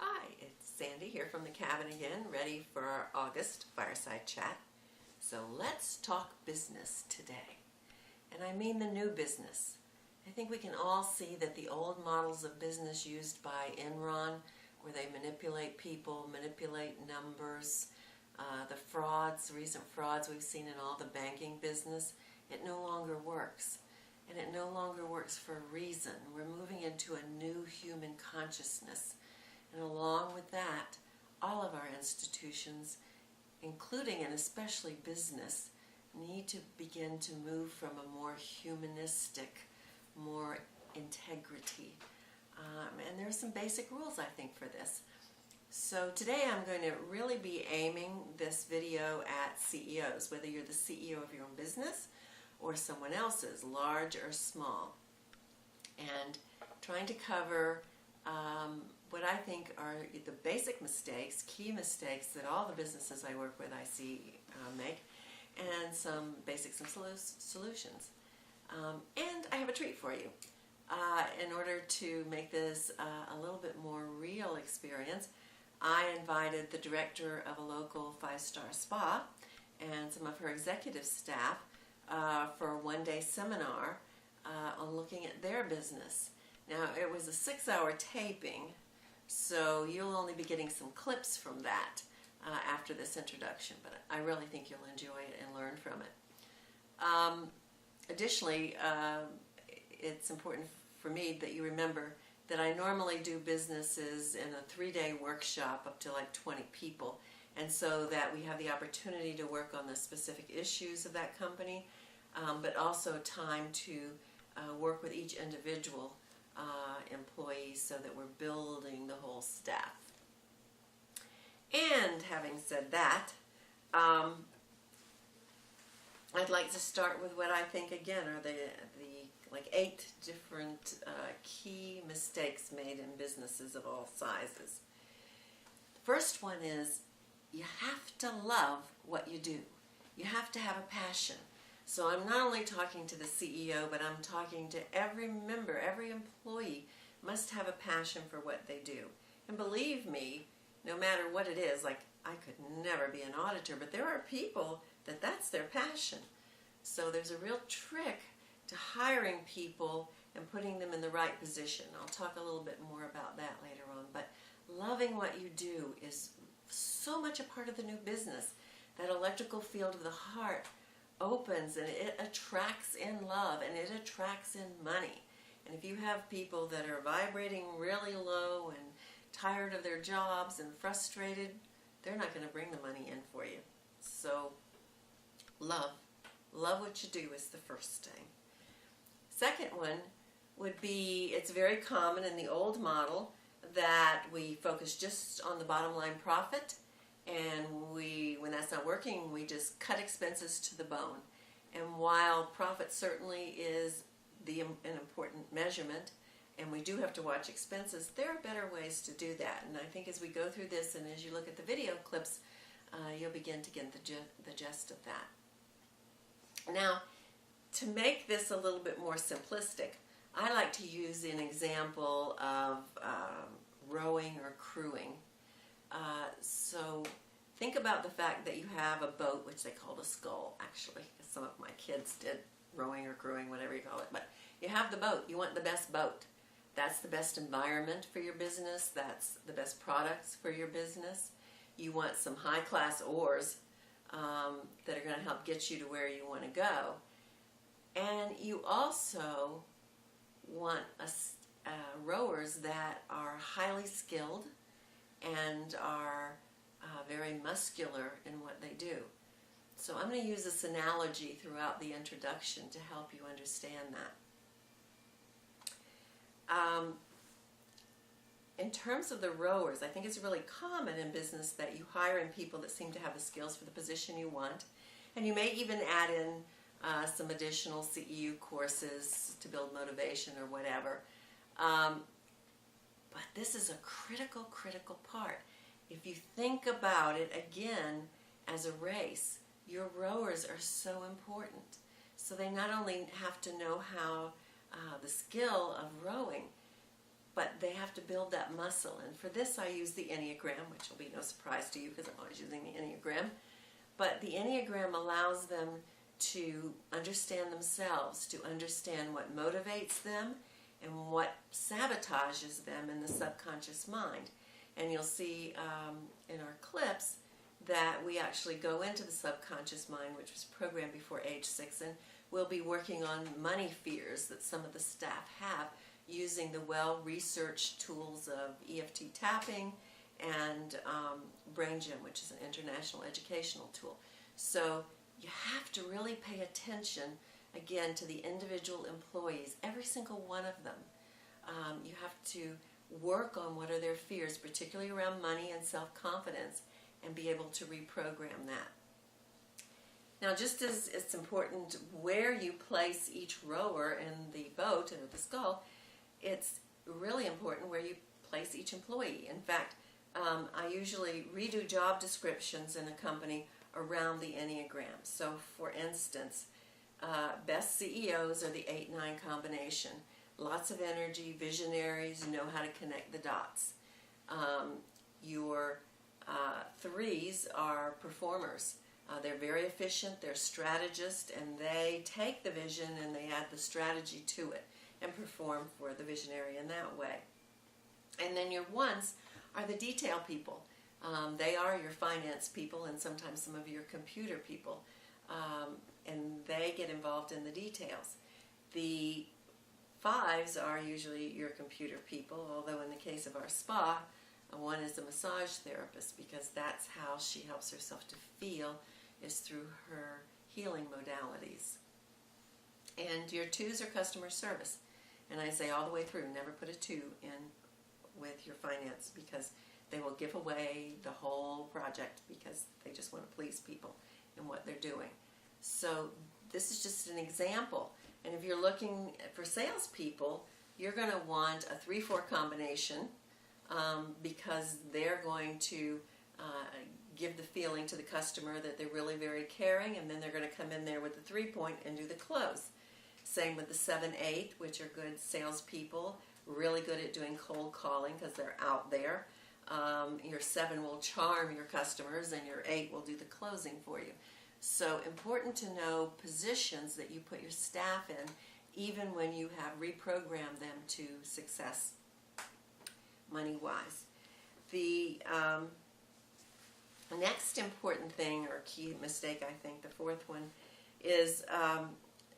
Hi, it's Sandy here from the cabin again, ready for our August fireside chat. So let's talk business today. And I mean the new business. I think we can all see that the old models of business used by Enron, where they manipulate people, manipulate numbers, the frauds, recent frauds we've seen in all the banking business, it no longer works. And it no longer works for a reason. We're moving into a new human consciousness. And along with that, all of our institutions, including and especially business, need to begin to move from a more humanistic, more integrity. And there's some basic rules, I think, for this. So today I'm going to really be aiming this video at CEOs, whether you're the CEO of your own business or someone else's, large or small, and trying to cover what I think are the basic mistakes, key mistakes that all the businesses I work with I see make, and some basics and solutions. And I have a treat for you. In order to make this a little bit more real experience, I invited the director of a local 5-star spa and some of her executive staff for a one-day seminar on looking at their business. Now, it was a 6-hour taping, so you'll only be getting some clips from that after this introduction, but I really think you'll enjoy it and learn from it. Additionally, it's important for me that you remember that I normally do businesses in a 3-day workshop up to like 20 people, and so that we have the opportunity to work on the specific issues of that company, but also time to work with each individual employee so that we're building the whole staff. And having said that, I'd like to start with what I think again are the like 8 different key mistakes made in businesses of all sizes. The first one is you have to love what you do. You have to have a passion. So I'm not only talking to the CEO, but I'm talking to every member, every employee must have a passion for what they do. And believe me, no matter what it is, like I could never be an auditor, but there are people that that's their passion. So there's a real trick to hiring people and putting them in the right position. I'll talk a little bit more about that later on, but loving what you do is so much a part of the new business. That electrical field of the heart opens and it attracts in love and it attracts in money. And if you have people that are vibrating really low and tired of their jobs and frustrated, they're not going to bring the money in for you. So love what you do is the first thing. Second one would be, it's very common in the old model that we focus just on the bottom line profit, and when that's not working, we just cut expenses to the bone. And while profit certainly is an important measurement, and we do have to watch expenses, there are better ways to do that. And I think as we go through this and as you look at the video clips, you'll begin to get the gist of that. Now, to make this a little bit more simplistic, I like to use an example of rowing or crewing. So think about the fact that you have a boat, which they call a scull, actually. Some of my kids did rowing or crewing, whatever you call it. But you have the boat. You want the best boat. That's the best environment for your business. That's the best products for your business. You want some high-class oars that are going to help get you to where you want to go. And you also want rowers that are highly skilled and are very muscular in what they do. So I'm going to use this analogy throughout the introduction to help you understand that. In terms of the rowers, I think it's really common in business that you hire in people that seem to have the skills for the position you want, and you may even add in some additional CEU courses to build motivation or whatever. But this is a critical part. If you think about it again as a race, your rowers are so important. So they not only have to know how the skill of rowing, but they have to build that muscle. And for this, I use the Enneagram, which will be no surprise to you because I'm always using the Enneagram. But the Enneagram allows them to understand themselves, to understand what motivates them and what sabotages them in the subconscious mind. And you'll see in our clips that we actually go into the subconscious mind, which was programmed before age 6, and we'll be working on money fears that some of the staff have using the well-researched tools of EFT tapping and Brain Gym, which is an international educational tool. So you have to really pay attention, again, to the individual employees, every single one of them. You have to work on what are their fears, particularly around money and self-confidence, and be able to reprogram that. Now, just as it's important where you place each rower in the boat or the scull, it's really important where you place each employee. In fact, I usually redo job descriptions in a company around the Enneagram. So, for instance, best CEOs are the 8-9 combination. Lots of energy, visionaries, know how to connect the dots. Your 3s are performers. They're very efficient, they're strategists, and they take the vision and they add the strategy to it and perform for the visionary in that way. And then your 1s are the detail people. They are your finance people and sometimes some of your computer people, and they get involved in the details. The 5s are usually your computer people, although in the case of our spa, one is a massage therapist because that's how she helps herself to feel, is through her healing modalities. And your 2s are customer service. And I say all the way through, never put a 2 in with your finance because they will give away the whole project because they just want to please people in what they're doing. So this is just an example. And if you're looking for salespeople, you're going to want a 3-4 combination because they're going to give the feeling to the customer that they're really very caring, and then they're going to come in there with the 3-point and do the close. Same with the 7-8, which are good salespeople, really good at doing cold calling because they're out there. Your 7 will charm your customers, and your 8 will do the closing for you. So important to know positions that you put your staff in, even when you have reprogrammed them to success money-wise. The next important thing, or key mistake, I think, the 4th one, is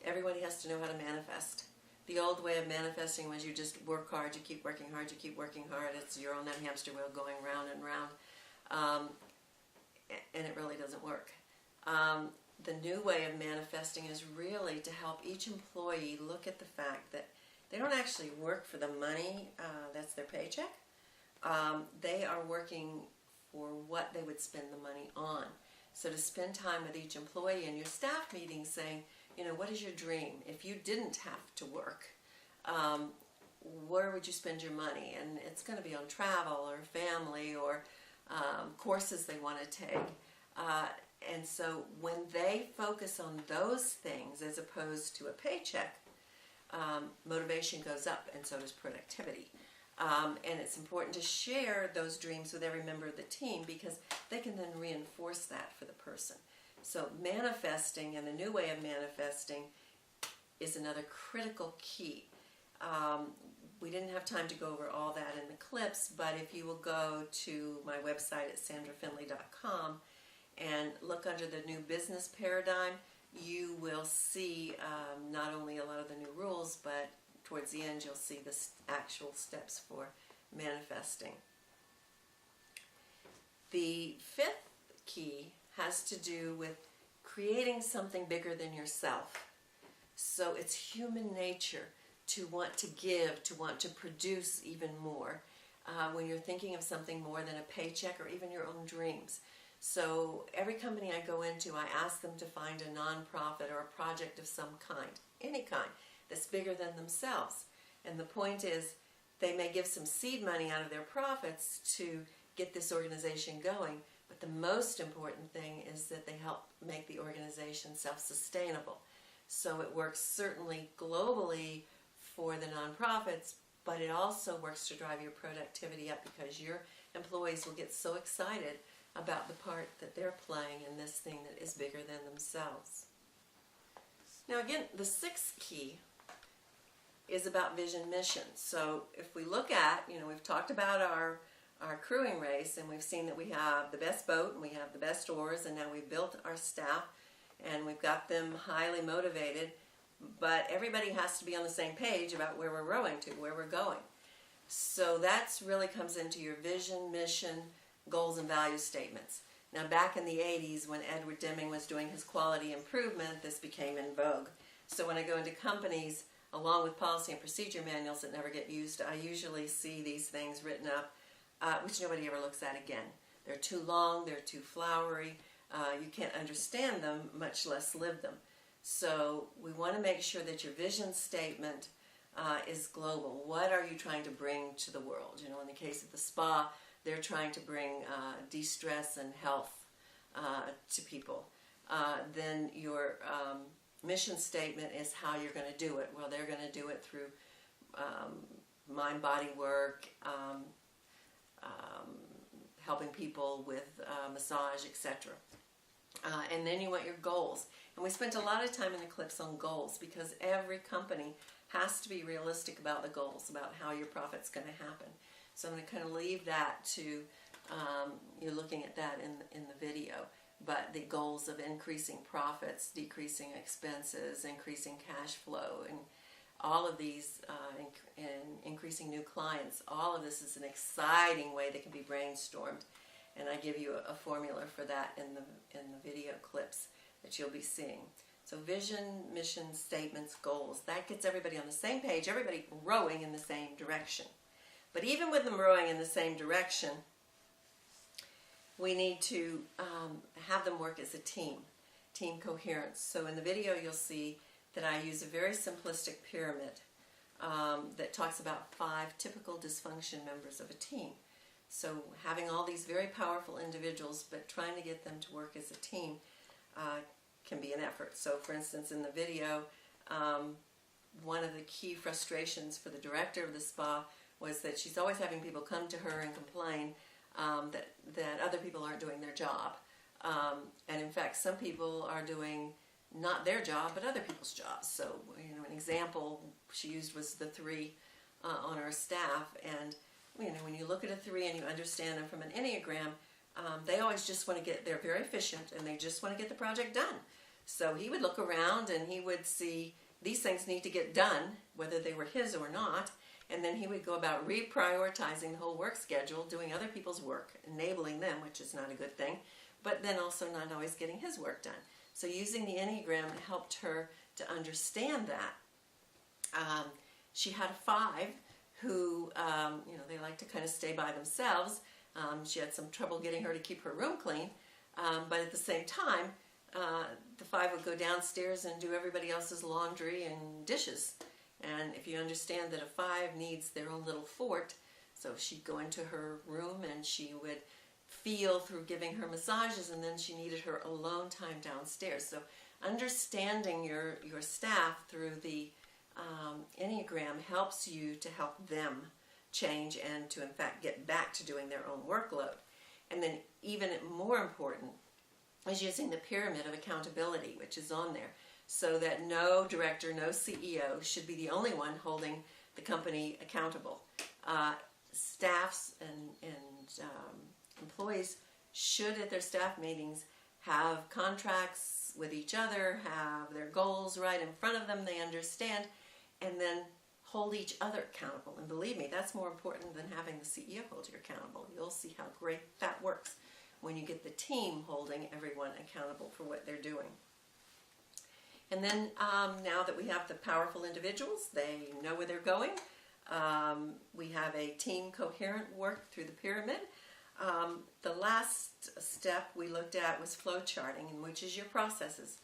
everybody has to know how to manifest. The old way of manifesting was you just work hard, you keep working hard, you keep working hard. You're on that hamster wheel going round and round, and it really doesn't work. The new way of manifesting is really to help each employee look at the fact that they don't actually work for the money that's their paycheck. They are working for what they would spend the money on. So to spend time with each employee in your staff meeting saying, you know, what is your dream? If you didn't have to work, where would you spend your money? And it's going to be on travel or family or courses they want to take. And so when they focus on those things as opposed to a paycheck, motivation goes up, and so does productivity. And it's important to share those dreams with every member of the team because they can then reinforce that for the person. So manifesting, and the new way of manifesting, is another critical key. We didn't have time to go over all that in the clips, but if you will go to my website at sandrafinley.com and look under the new business paradigm, you will see not only a lot of the new rules, but towards the end you'll see the actual steps for manifesting. The 5th key has to do with creating something bigger than yourself. So it's human nature to want to give, to want to produce even more when you're thinking of something more than a paycheck or even your own dreams. So every company I go into, I ask them to find a nonprofit or a project of some kind, any kind, that's bigger than themselves. And the point is, they may give some seed money out of their profits to get this organization going, but the most important thing is that they help make the organization self-sustainable. So it works certainly globally for the nonprofits, but it also works to drive your productivity up because your employees will get so excited about the part that they're playing in this thing that is bigger than themselves. Now again, the sixth key is about vision mission. So if we look at, we've talked about our crewing race, and we've seen that we have the best boat and we have the best oars, and now we've built our staff and we've got them highly motivated, but everybody has to be on the same page about where we're rowing to, where we're going. So that's really comes into your vision, mission, goals, and value statements. Now back in the 80s when Edward Deming was doing his quality improvement, this became in vogue. So when I go into companies, along with policy and procedure manuals that never get used, I usually see these things written up, which nobody ever looks at again. They're too long, they're too flowery, you can't understand them, much less live them. So we want to make sure that your vision statement is global. What are you trying to bring to the world? In the case of the spa, they're trying to bring de-stress and health to people. Then your mission statement is how you're going to do it. Well, they're going to do it through mind-body work, helping people with massage, etc. And then you want your goals. And we spent a lot of time in the clips on goals because every company has to be realistic about the goals, about how your profit's going to happen. So I'm going to kind of leave that to, you're looking at that in the video. But the goals of increasing profits, decreasing expenses, increasing cash flow, and all of these, and increasing new clients, all of this is an exciting way that can be brainstormed. And I give you a formula for that in the video clips that you'll be seeing. So vision, mission, statements, goals. That gets everybody on the same page, everybody rowing in the same direction. But even with them rowing in the same direction, we need to have them work as a team coherence. So in the video you'll see that I use a very simplistic pyramid that talks about 5 typical dysfunction members of a team. So having all these very powerful individuals, but trying to get them to work as a team can be an effort. So for instance, in the video, one of the key frustrations for the director of the spa was that she's always having people come to her and complain that other people aren't doing their job. And in fact, some people are doing not their job, but other people's jobs. So, an example she used was the 3 on our staff. And, when you look at a 3 and you understand them from an Enneagram, they always just want to they're very efficient and they just want to get the project done. So he would look around and he would see these things need to get done, whether they were his or not. And then he would go about reprioritizing the whole work schedule, doing other people's work, enabling them, which is not a good thing, but then also not always getting his work done. So using the Enneagram helped her to understand that. She had a 5 who, they like to kind of stay by themselves. She had some trouble getting her to keep her room clean, but at the same time, the 5 would go downstairs and do everybody else's laundry and dishes. And if you understand that a 5 needs their own little fort, so she'd go into her room and she would feel through giving her massages, and then she needed her alone time downstairs. So understanding your staff through the Enneagram helps you to help them change and to in fact get back to doing their own workload. And then even more important is using the pyramid of accountability, which is on there, so that no director, no CEO should be the only one holding the company accountable. Staffs and employees should at their staff meetings have contracts with each other, have their goals right in front of them, they understand, and then hold each other accountable. And believe me, that's more important than having the CEO hold you accountable. You'll see how great that works when you get the team holding everyone accountable for what they're doing. And then now that we have the powerful individuals, they know where they're going. We have a team coherent work through the pyramid. The last step we looked at was flow charting, which is your processes.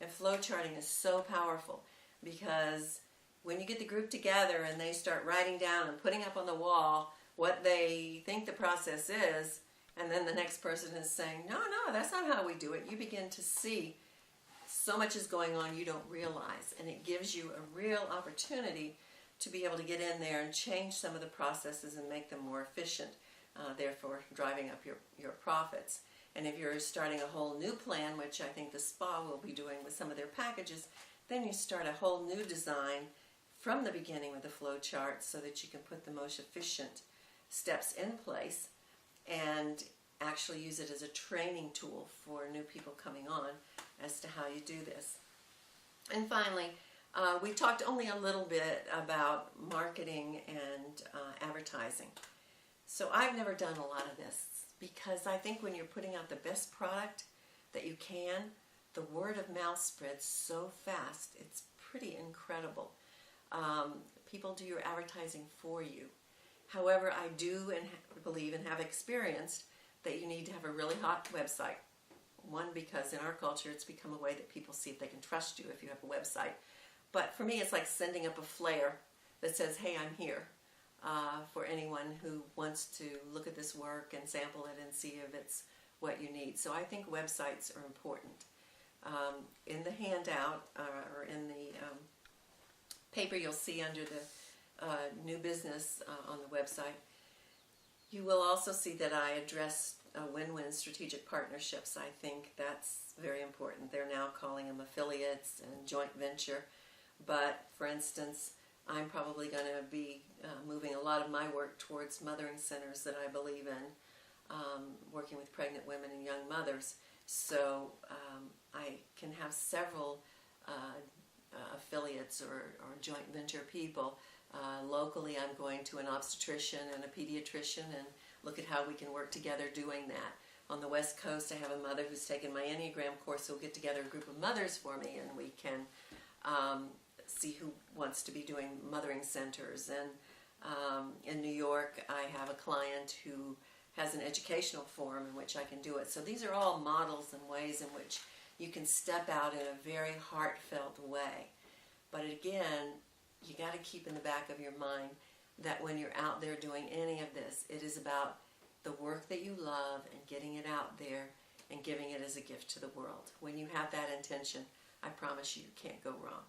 And flow charting is so powerful because when you get the group together and they start writing down and putting up on the wall what they think the process is, and then the next person is saying, no, that's not how we do it, you begin to see so much is going on you don't realize, and it gives you a real opportunity to be able to get in there and change some of the processes and make them more efficient, therefore driving up your profits. And if you're starting a whole new plan, which I think the spa will be doing with some of their packages, then you start a whole new design from the beginning with the flow chart so that you can put the most efficient steps in place and actually use it as a training tool for new people coming on as to how you do this. And finally, we talked only a little bit about marketing and advertising. So I've never done a lot of this because I think when you're putting out the best product that you can, the word of mouth spreads so fast. It's pretty incredible. People do your advertising for you. However, I do and believe and have experienced that you need to have a really hot website. One, because in our culture it's become a way that people see if they can trust you if you have a website. But for me, it's like sending up a flare that says, hey, I'm here, for anyone who wants to look at this work and sample it and see if it's what you need. So I think websites are important. In the handout or in the paper you'll see under the new business on the website, you will also see that I address win-win strategic partnerships. I think that's very important. They're now calling them affiliates and joint venture. But, for instance, I'm probably going to be moving a lot of my work towards mothering centers that I believe in, working with pregnant women and young mothers. So I can have several affiliates or joint venture people. Locally, I'm going to an obstetrician and a pediatrician and look at how we can work together doing that. On the West Coast, I have a mother who's taken my Enneagram course, so we'll get together a group of mothers for me and we can see who wants to be doing mothering centers. And in New York, I have a client who has an educational forum in which I can do it. So these are all models and ways in which you can step out in a very heartfelt way. But again, you got to keep in the back of your mind that when you're out there doing any of this, it is about the work that you love and getting it out there and giving it as a gift to the world. When you have that intention, I promise you, you can't go wrong.